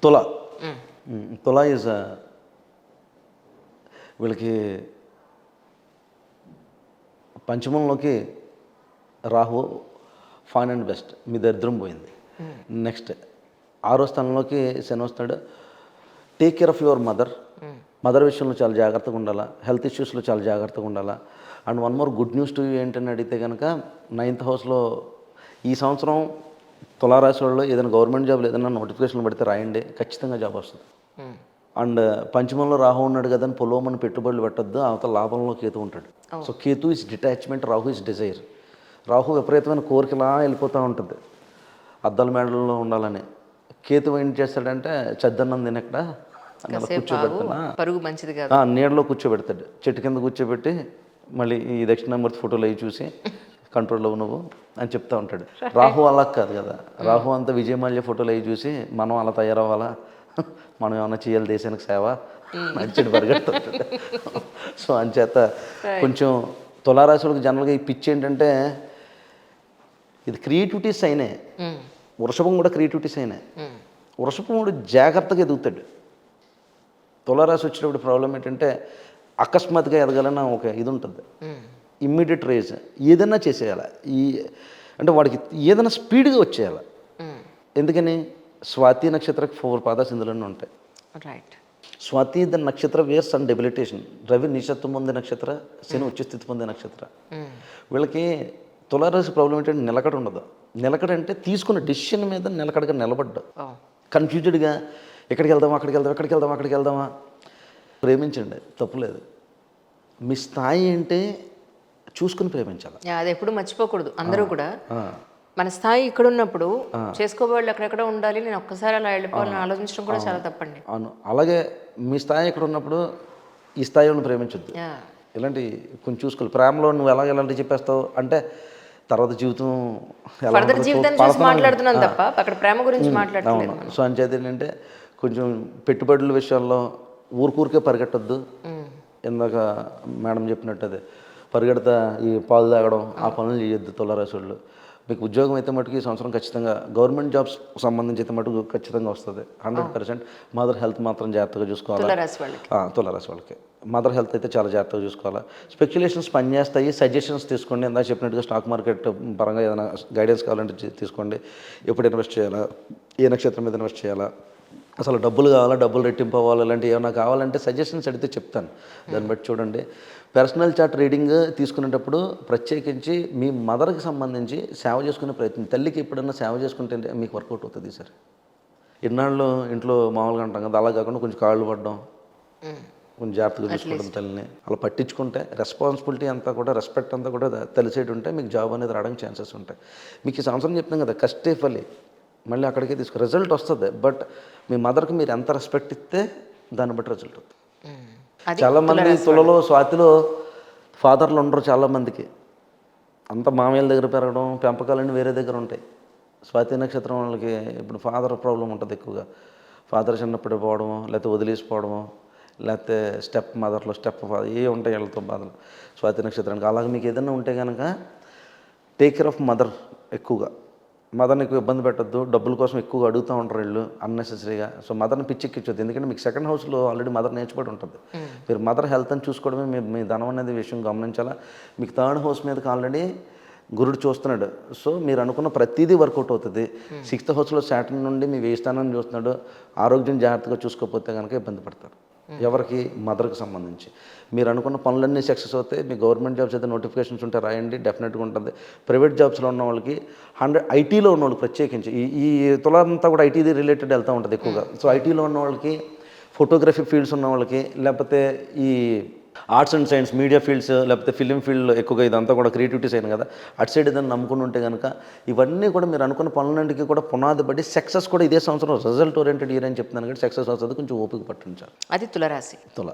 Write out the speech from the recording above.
తుల తుల ఈజ్ వీళ్ళకి పంచమంలోకి రాహు ఫైన్ అండ్ బెస్ట్ మీ దరిద్రం పోయింది. నెక్స్ట్ 6వ స్థానంలోకి శని వస్తాడు. Take care of your mother విషయంలో చాలా జాగ్రత్తగా ఉండాలా, హెల్త్ ఇష్యూస్లో చాలా జాగ్రత్తగా ఉండాలా. And one more good news to you ఏంటని అడిగితే కనుక 9th హౌస్లో ఈ సంవత్సరం తులారాశి వాళ్ళు ఏదైనా గవర్నమెంట్ జాబ్లో ఏదైనా నోటిఫికేషన్ పెడితే రాయండి, ఖచ్చితంగా జాబ్ వస్తుంది. అండ్ పంచమంలో రాహు ఉన్నాడు కదా అని పొలోమని పెట్టుబడులు పెట్టద్దు, అవతల లాభంలో కేతు ఉంటాడు. So Ketu is detachment, Rahu is desire. Rahu విపరీతమైన కోరికలా వెళ్ళిపోతూ ఉంటుంది, అద్దాల మేడల్లో ఉండాలని. కేతు ఏం చేస్తాడంటే చద్దన్నం తినక్కడ కూర్చోబెడతాను, పరుగు మంచిది కాదు, నీడలో కూర్చోబెడతాడు, చెట్టు కింద కూర్చోబెట్టి మళ్ళీ ఈ దక్షిణామూర్తి ఫోటోలు అవి చూసి కంట్రోల్లో నువ్వు అని చెప్తా ఉంటాడు. రాహు అలా కాదు కదా, రాహు అంతా విజయమాల్య ఫోటోలు అవి చూసి మనం అలా తయారవ్వాలా, మనం ఏమైనా చేయాలి దేశానికి సేవ మంచిది పరిగెడుతుంటాడు. సో అంచేత కొంచెం తులారాశులకు జనరల్గా ఈ పిచ్చి ఏంటంటే ఇది క్రియేటివిటీస్ అయినాయి. వృషభం కూడా క్రియేటివిటీస్ అయినాయి. వృషభం కూడా జాగ్రత్తగా ఎదుగుతాడు. తులారాశి వచ్చినప్పుడు ప్రాబ్లం ఏంటంటే అకస్మాత్తుగా ఎదగాలని ఒక ఇది ఉంటుంది, ఇమ్మీడియట్ రేజ్ ఏదైనా చేసేయాలి. అంటే వాడికి ఏదైనా స్పీడ్గా వచ్చేయాలి. ఎందుకని స్వాతి నక్షత్రకు 4 పాదాలు ఇందులోనే ఉంటాయి. రైట్. స్వాతి ద నక్షత్ర వేర్స్ అండ్ డెబిలిటేషన్, రవి నిషత్వం పొందే నక్షత్ర, శని ఉచ్చస్థితి పొందే నక్షత్ర. వీళ్ళకి తులారాశి ప్రాబ్లం ఏంటంటే నిలకడ ఉండదు. నిలకడ అంటే తీసుకున్న డెసిషన్ మీద నిలకడగా నిలబడ్డా, కన్ఫ్యూజ్డ్గా ఎక్కడికి వెళ్దామా అక్కడికి వెళ్దామా. ప్రేమించండి, తప్పులేదు. మీ స్థాయి అంటే చూసుకుని ప్రేమించాలి. అది ఎప్పుడు మర్చిపోకూడదు. అందరూ కూడా మన స్థాయి ఇక్కడ ఉన్నప్పుడు చేసుకోవాలి, అక్కడెక్కడ ఉండాలి, నేను ఒక్కసారి అలా వెళ్ళిపోవాలని ఆలోచించడం కూడా చాలా తప్పండి. అవును, అలాగే మీ స్థాయి ఎక్కడ ఉన్నప్పుడు ఈ స్థాయిలో ప్రేమించొద్దు. ఇలాంటి కొంచెం చూసుకోవాలి. ప్రేమలో నువ్వు ఎలాంటి చెప్పేస్తావు అంటే తర్వాత జీవితం ఫర్దర్ జీవితాన్ని చూసి మాట్లాడుతున్నాను తప్ప అక్కడ ప్రేమ గురించి మాట్లాడలేదు. సో అంచేది ఏంటంటే కొంచెం పెట్టుబడుల విషయాల్లో ఊరికే పరిగెట్టద్దు. ఇందాక మేడం చెప్పినట్టు అదే పరిగెడతా ఈ పాలు తాగడం ఆ పనులు చేయొద్దు తులారాశి వాళ్ళు. మీకు ఉద్యోగం అయితే మటుకు ఈ సంవత్సరం ఖచ్చితంగా గవర్నమెంట్ జాబ్స్ సంబంధించి అయితే మటుకు ఖచ్చితంగా వస్తుంది 100%. మదర్ హెల్త్ మాత్రం జాగ్రత్తగా చూసుకోవాలి. తులారాశి వాళ్ళకి మదర్ హెల్త్ అయితే చాలా జాగ్రత్తగా చూసుకోవాలి. స్పెక్యులేషన్స్ పనిచేస్తాయి, సజెషన్స్ తీసుకోండి. ఇందాక చెప్పినట్టుగా స్టాక్ మార్కెట్ పరంగా ఏదైనా గైడెన్స్ కావాలంటే తీసుకోండి. ఎప్పుడు ఇన్వెస్ట్ చేయాలా, ఏ నక్షత్రం మీద ఇన్వెస్ట్ చేయాలా, అసలు డబ్బులు కావాలా, డబ్బులు రెట్టింపు అవ్వాలి, ఇలాంటివి ఏమైనా కావాలంటే సజెషన్స్ అడిగితే చెప్తాను. దాన్ని బట్టి చూడండి. పర్సనల్ చార్ట్ రీడింగ్ తీసుకునేటప్పుడు ప్రత్యేకించి మీ మదర్కి సంబంధించి సేవ చేసుకునే ప్రయత్నం. తల్లికి ఎప్పుడన్నా సేవ చేసుకుంటే మీకు వర్కౌట్ అవుతుంది సార్. ఇన్నాళ్ళు ఇంట్లో మామూలుగా అంటాం కదా, అలా కాకుండా కొంచెం కాళ్ళు పడడం, కొంచెం జాగ్రత్తగా చూసుకోవడం తల్లిని. అలా పట్టించుకుంటే రెస్పాన్సిబిలిటీ అంతా కూడా, రెస్పెక్ట్ అంతా కూడా తెలిసేటి ఉంటే మీకు జాబ్ అనేది రావడానికి ఛాన్సెస్ ఉంటాయి. మీకు ఈ సంవత్సరం చెప్తాం కదా, కష్టే ఫలి మళ్ళీ అక్కడికే రిజల్ట్ వస్తుంది. బట్ మీ మదర్కి మీరు ఎంత రెస్పెక్ట్ ఇస్తే దాన్ని బట్టి రిజల్ట్ అవుతుంది. చాలామంది తులలో స్వాతిలో ఫాదర్లు ఉండరు చాలామందికి. అంత మామయ్యల దగ్గర పెరగడం, పెంపకాలన్నీ వేరే దగ్గర ఉంటాయి. స్వాతి నక్షత్రం వాళ్ళకి ఇప్పుడు ఫాదర్ ప్రాబ్లం ఉంటుంది ఎక్కువగా. ఫాదర్ చిన్నప్పుడే పోవడము, లేకపోతే వదిలేసిపోవడము, లేకపోతే స్టెప్ మదర్లో స్టెప్ ఫాదర్ ఏ ఉంటాయి వీళ్ళతో బాధలు స్వాతి నక్షత్రానికి. అలాగే మీకు ఏదైనా ఉంటే కనుక టేక్ కేర్ ఆఫ్ మదర్. ఎక్కువగా మదర్ని ఎక్కువ ఇబ్బంది పెట్టద్దు. డబ్బుల కోసం ఎక్కువగా అడుగుతూ ఉంటారు వీళ్ళు అన్నెసెసరీగా. సో మదర్ని పిచ్చెక్కించొద్దు. ఎందుకంటే మీకు 2nd హౌస్లో ఆల్రెడీ మదర్ నేర్చుబడి ఉంటుంది. మీరు మదర్ హెల్త్ అని చూసుకోవడమే మీ ధనం అనేది విషయం గమనించాలా. మీకు 3rd హౌస్ మీదకి ఆల్రెడీ గురుడు చూస్తున్నాడు. సో మీరు అనుకున్న ప్రతిదీ వర్కౌట్ అవుతుంది. 6th హౌస్లో సాటర్న్ నుండి మీ 1000 స్థానాన్ని చూస్తున్నాడు. ఆరోగ్యం జాగ్రత్తగా చూసుకోకపోతే కనుక ఇబ్బంది పడతారు. ఎవరికి? మదర్కి సంబంధించి. మీరు అనుకున్న పనులన్నీ సక్సెస్ అవుతాయి. మీ గవర్నమెంట్ జాబ్స్ అయితే నోటిఫికేషన్స్ ఉంటే రాయండి, డెఫినెట్గా ఉంటుంది. ప్రైవేట్ జాబ్స్లో ఉన్న వాళ్ళకి ఐటీలో ఉన్న వాళ్ళకి ప్రత్యేకించి ఈ తులంతా కూడా ఐటీ రిలేటెడ్ వెళ్తూ ఉంటుంది ఎక్కువగా. సో ఐటీలో ఉన్న వాళ్ళకి, ఫోటోగ్రఫీ ఫీల్డ్స్ ఉన్న వాళ్ళకి, లేకపోతే ఈ arts and science media fields, లేకపోతే ఫిలిం ఫీల్డ్ ఎక్కువగా ఇదంతా కూడా క్రియేటివిటీస్ అయిన కదా, అటు సైడ్ ఏదైనా నమ్ముకుని ఉంటే కనుక ఇవన్నీ కూడా మీరు అనుకున్న పనులన్నింటికి కూడా పునాది పడి సక్సెస్ కూడా ఇదే సంవత్సరం రిజల్ట్ ఓరియంటెడ్ ఇయర్ అని చెప్తున్నాను. కానీ సక్సెస్ వస్తుంది. కొంచెం ఓపిక పట్టించాలి. అది తుల రాశి. తుల